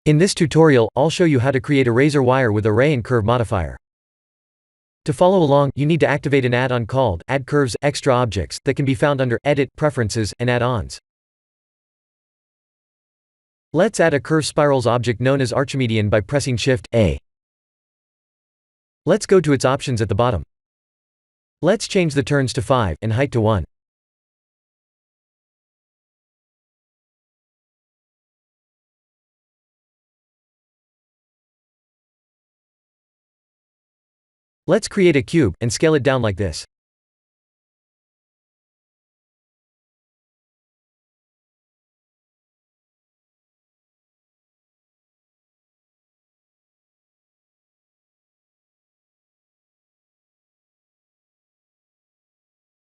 In this tutorial, I'll show you how to create a razor wire with array and curve modifier. To follow along, you need to activate an add-on called Add Curves Extra Objects that can be found under Edit, Preferences, and Add-ons. Let's add a curve spirals object known as Archimedean by pressing Shift-A. Let's go to its options at the bottom. Let's change the turns to 5 and height to 1. Let's create a cube, and scale it down like this.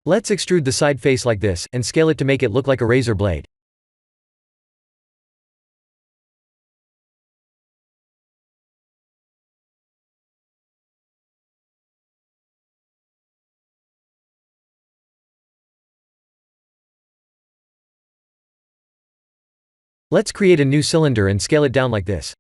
Let's extrude the side face like this, and scale it to make it look like a razor blade. Let's create a new cylinder and scale it down like this.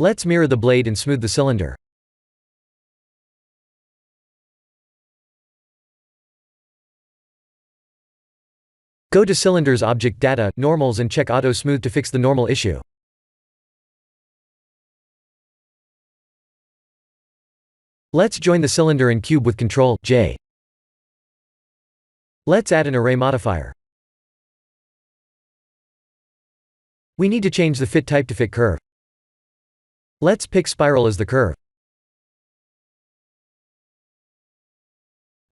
Let's mirror the blade and smooth the cylinder. Go to Cylinders Object Data, Normals and check Auto Smooth to fix the normal issue. Let's join the cylinder and cube with Ctrl-J. Let's add an array modifier. We need to change the fit type to fit curve. Let's pick spiral as the curve.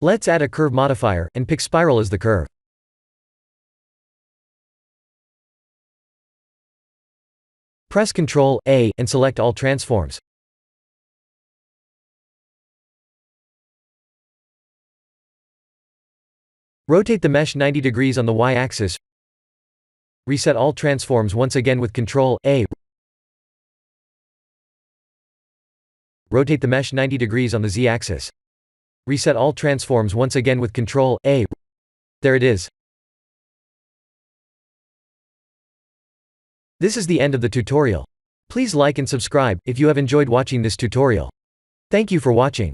Let's add a curve modifier, and pick spiral as the curve. Press Ctrl-A, and select all transforms. Rotate the mesh 90 degrees on the y-axis. Reset all transforms once again with Ctrl-A. Rotate the mesh 90 degrees on the z-axis. Reset all transforms once again with Ctrl-A. There it is. This is the end of the tutorial. Please like and subscribe if you have enjoyed watching this tutorial. Thank you for watching.